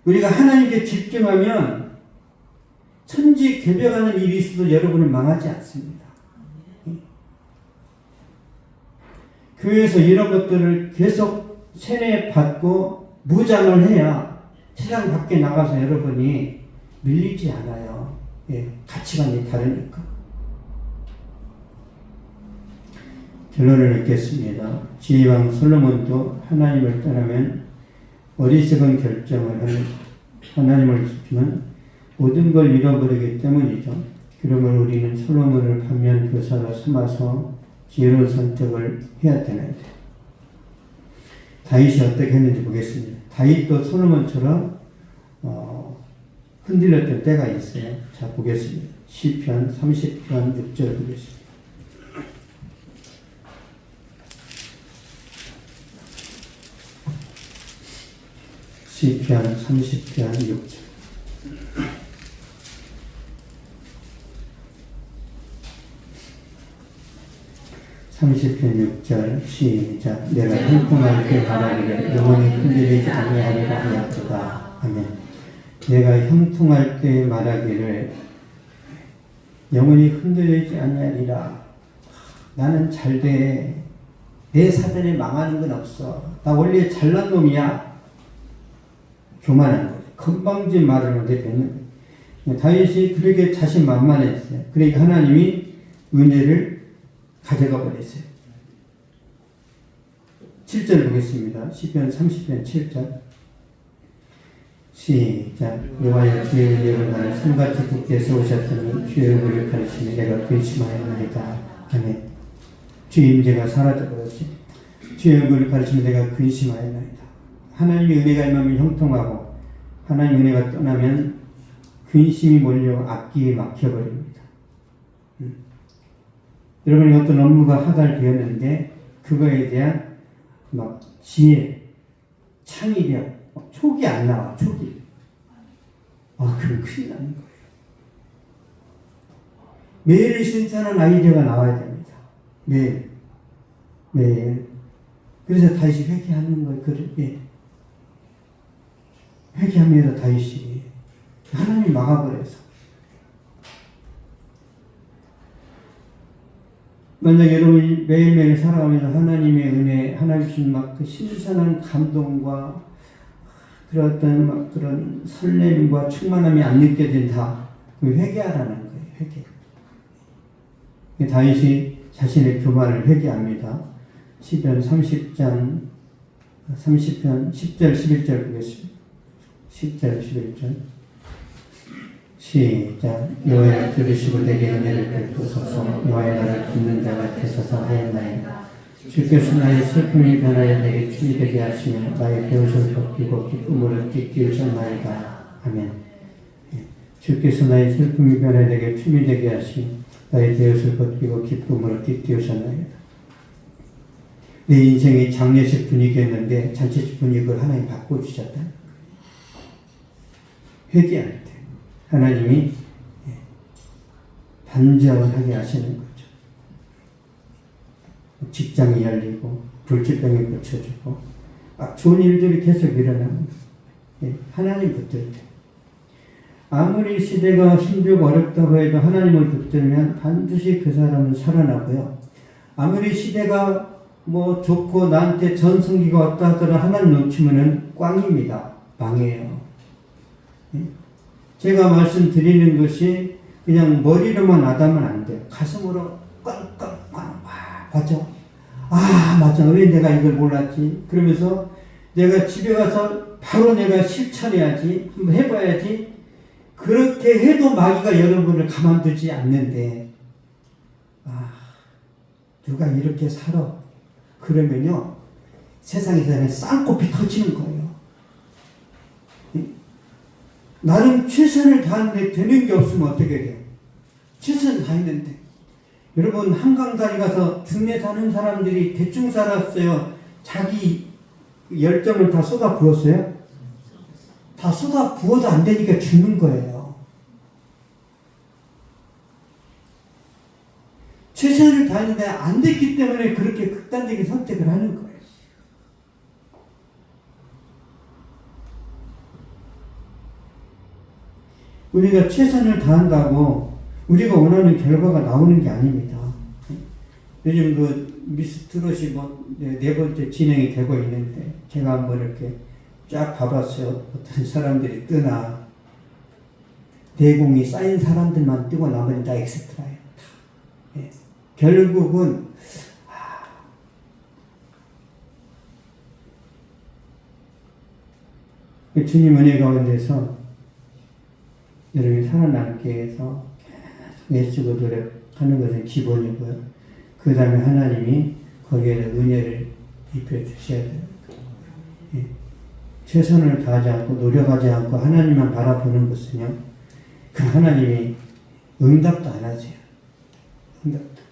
우리가 하나님께 집중하면 천지개벽하는 일이 있어도 여러분은 망하지 않습니다. 교회에서 이런 것들을 계속 세뇌받고 무장을 해야 세상 밖에 나가서 여러분이 밀리지 않아요. 가치관이 다르니까. 결론을 맺겠습니다. 지휘왕 솔로몬도 하나님을 떠나면 어리석은 결정을 합니다. 하나님을 지키면 모든 걸 잃어버리기 때문이죠. 그러면 우리는 솔로몬을 반면 교사로 삼아서 지혜로운 선택을 해야 되는데, 다윗이 어떻게 했는지 보겠습니다. 다윗도 솔로몬처럼 흔들렸던 때가 있어요. 자, 보겠습니다. 시편 30편 6절 보겠습니다. 시편 30편 6절. (30편 6절) 시작. 내가 형통할 때 바라기를 영원히 흔들리지 아니하리라 하였도다. 아멘. 내가 형통할 때 말하기를 영원히 흔들리지 아니하리라. 나는 잘돼. 내 사전에 망하는 건 없어. 나 원래 잘난 놈이야. 교만한 거죠. 건방진 말을 하게 되는 거예요. 다윗이 그렇게 자신만만했어요. 그러니까 하나님이 은혜를 가져가 버렸어요. 7절 보겠습니다. 시편 30편 7절. 시작. 여호와여 주의 은혜로 나를 손같이 굳게 세우셨더니 주의 얼굴을 가리시며 내가 근심하였나이다. 아멘. 주의 임재가 사라져버렸지. 주의 얼굴을 가리시며 내가 근심하였나이다. 하나님의 은혜가 임하면 형통하고 하나님의 은혜가 떠나면 근심이 몰려 앞길이 막혀버립니다. 여러분이 어떤 업무가 하달되었는데 그거에 대한 지혜, 창의력, 촉이 안 나와. 촉이. 그럼 큰일 나는 거예요. 매일 신선한 아이디어가 나와야 됩니다. 매일. 그래서 다윗이 회개하는 거예요. 회개합니다. 다윗이. 하나님이 막아버려서. 만약 여러분이 매일매일 살아가면서 하나님의 은혜, 하나님 주신 그 신선한 감동과 그런 설렘과 충만함이 안 느껴진다. 회개하라는 거예요. 회개. 다윗이 자신의 교만을 회개합니다. 시편 30편 10절 11절 보겠습니다. 10절 11절 시작. 여호와여 들으시고 내게 은혜를 베푸소서. 여호와여 나를 돕는 자가 되소서 하였나이다. 주께서 나의 슬픔이 변하여 내게 춤이 되게 하시며 나의 배옷을 벗기고 기쁨으로 띠띠우셨나이다. 아멘. 주께서 나의 슬픔이 변하여 내게 춤이 되게 하시며 나의 배옷을 벗기고 기쁨으로 띠띠우셨나이다. 내 인생이 장례식 분위기였는데 잔치집 분위기를 하나님 바꿔주셨다. 회개할 때 하나님이 반전을 하게 하시는 거죠. 직장이 열리고 불치병이 고쳐지고 좋은 일들이 계속 일어나는 거예요. 하나님 붙들 때. 아무리 시대가 힘들고 어렵다고 해도 하나님을 붙들면 반드시 그 사람은 살아나고요. 아무리 시대가 좋고 나한테 전성기가 왔다 하더라 하나님 놓치면은 꽝입니다. 망해요. 제가 말씀드리는 것이 그냥 머리로만 아담은 안 돼요. 가슴으로 꽝꽝꽝. 맞아. 맞아. 왜 내가 이걸 몰랐지? 그러면서 내가 집에 가서 바로 내가 실천해야지. 한번 해봐야지. 그렇게 해도 마귀가 여러분을 가만두지 않는데, 누가 이렇게 살아? 그러면요, 세상에서 쌍코피 터지는 거예요. 나름 최선을 다하는데 되는 게 없으면 어떻게 돼요? 최선을 다했는데. 여러분, 한강다리 가서 중내 사는 사람들이 대충 살았어요? 자기 열정을 다 쏟아 부었어요? 다 쏟아 부어도 안 되니까 죽는 거예요. 최선을 다했는데 안 됐기 때문에 그렇게 극단적인 선택을 하는 거예요. 우리가 최선을 다한다고 우리가 원하는 결과가 나오는 게 아닙니다. 요즘 그 미스트롯이 네 번째 진행이 되고 있는데 제가 한번 이렇게 쫙 봐봤어요. 어떤 사람들이 뜨나 대공이 쌓인 사람들만 뜨고 나머지 다 엑스트라예요. 예. 결국은 주님 은혜 가운데서 여러분이 살아남기 위해서 계속 애쓰고 노력하는 것은 기본이고요. 그 다음에 하나님이 거기에 은혜를 입혀주셔야 돼요. 예. 최선을 다하지 않고 노력하지 않고 하나님만 바라보는 것은요, 그 하나님이 응답도 안 하세요. 응답도.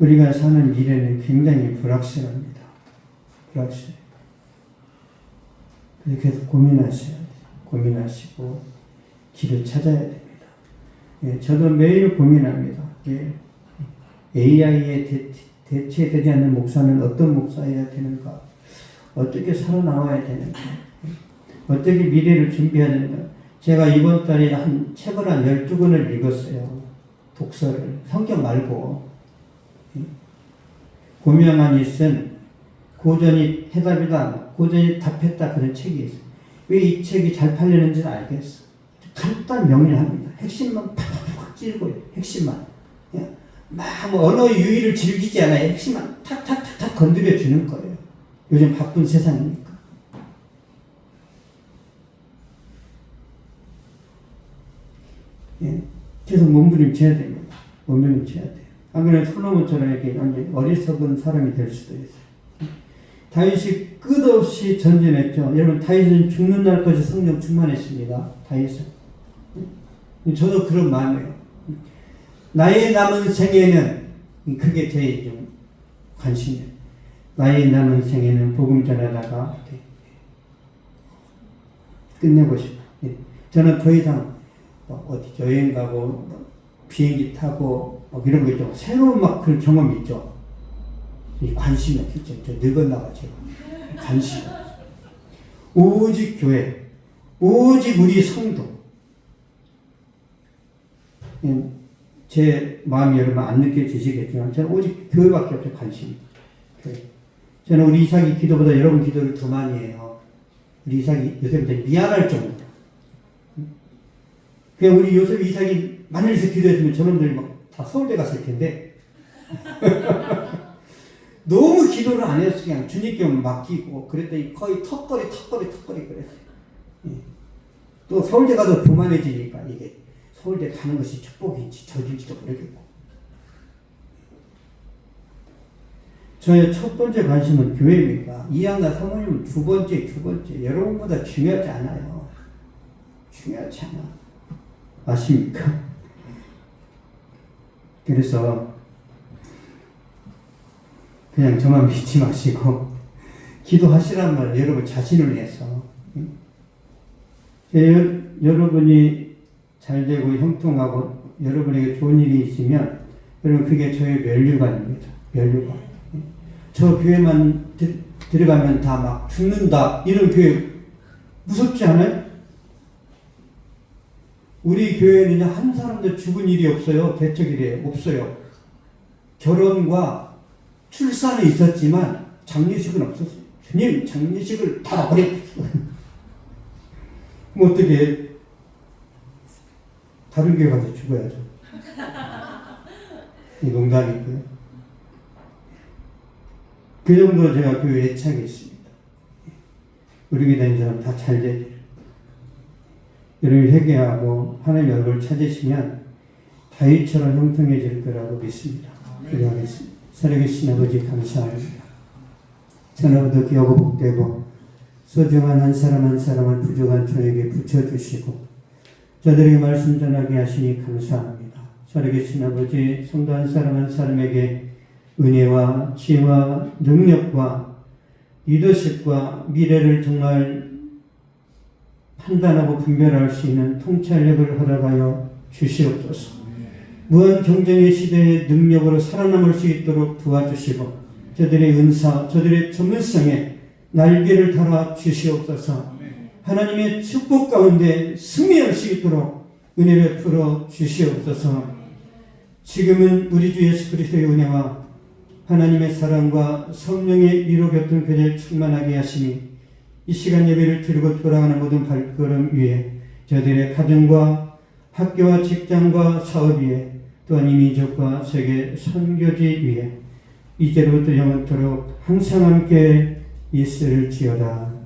우리가 사는 미래는 굉장히 불확실합니다. 불확실해요. 그래서 계속 고민하셔야 돼요. 고민하시고 길을 찾아야 됩니다. 예, 저도 매일 고민합니다. 예, AI에 대체되지 않는 목사는 어떤 목사여야 되는가? 어떻게 살아나와야 되는가? 어떻게 미래를 준비해야 되는가? 제가 이번 달에 책을 한 12권을 읽었어요. 독서를. 성경 말고. 고명한이 쓴 고전이 해답이다, 고전이 답했다, 그런 책이 있어요. 왜 이 책이 잘 팔리는지는 알겠어. 간단 명료합니다. 핵심만 팍팍팍 찌르고, 핵심만. 막 언어 유희를 즐기지 않아요. 핵심만 탁탁탁탁 건드려 주는 거예요. 요즘 바쁜 세상이니까. 예, 계속 몸부림쳐야 됩니다. 몸부림쳐야 돼요. 안 그러면 솔로몬처럼 이렇게 어리석은 사람이 될 수도 있어요. 다윗이 끝없이 전진했죠. 여러분, 다윗은 죽는 날까지 성령 충만했습니다. 다윗은. 저도 그런 마음이에요. 나의 남은 생에는, 그게 제 좀 관심이에요. 나의 남은 생에는 복음 전하다가 이렇게 끝내고 싶어요. 저는 더 이상 어디 여행 가고 비행기 타고 이런 거 있죠. 새로운 막 그런 경험이 있죠. 관심이 없죠. 저 늙었나가지고 관심이 없어요. 오직 교회, 오직 우리 성도. 제 마음이 여러분 안 느껴지시겠지만 저는 오직 교회밖에 없죠. 관심이. 교회. 저는 우리 이삭이 기도보다 여러분 기도를 더 많이 해요. 우리 이삭이 요새부터 미안할 정도로. 그냥 우리 요셉 이삭이 만일에서 기도했으면 저놈들 막 다 서울대 갔을 텐데 너무 기도를 안 해서 그냥 주님께 맡기고 그랬더니 거의 턱걸이 그랬어요. 예. 또 서울대 가도 교만해지니까 이게 서울대 가는 것이 축복인지 저주인지도 모르겠고. 저의 첫 번째 관심은 교회입니다. 이양나 사모님은 두 번째. 여러분보다 중요하지 않아요. 중요하지 않아. 아십니까? 그래서 그냥 저만 믿지 마시고 기도하시란 말 여러분 자신을 위해서. 여러분이 잘 되고 형통하고 여러분에게 좋은 일이 있으면 여러분 그게 저의 면류관입니다. 면류관. 저 교회만 들어가면 다 막 죽는다 이런 교회 무섭지 않아요? 우리 교회는 한 사람도 죽은 일이 없어요. 개척일에 없어요. 결혼과 출산은 있었지만 장례식은 없었어요. 주님 장례식을 다 버렸어요. 그럼 어떻게 다른 교회 가서 죽어야죠. 이 농담이고요. 그 정도로 제가 교회에 애착이 있습니다. 우리 교회 다니는 사람 다 잘 되기를. 여러분이 회개하고 하나님의 얼굴을 찾으시면 다윗처럼 형통해질 거라고 믿습니다. 기도하겠습니다. 살아계신 아버지 감사합니다. 전하고도 귀하고 복되고 소중한 한 사람 한 사람을 부족한 저에게 붙여주시고 저들에게 말씀 전하게 하시니 감사합니다. 살아계신 아버지 성도 한 사람 한 사람에게 은혜와 지혜와 능력과 리더십과 미래를 정말 판단하고 분별할 수 있는 통찰력을 허락하여 주시옵소서. 무한 경쟁의 시대에 능력으로 살아남을 수 있도록 도와주시고 저들의 은사, 저들의 전문성에 날개를 달아 주시옵소서. 하나님의 축복 가운데 승리할 수 있도록 은혜 베풀어 주시옵소서. 지금은 우리 주 예수 그리스도의 은혜와 하나님의 사랑과 성령의 위로 곁은 교제를 충만하게 하시니 이 시간 예배를 드리고 돌아가는 모든 발걸음 위에 저들의 가정과 학교와 직장과 사업 위에 또한 이 민족과 세계 선교지 위에 이제로부터 영원토록 항상 함께 있을지어다.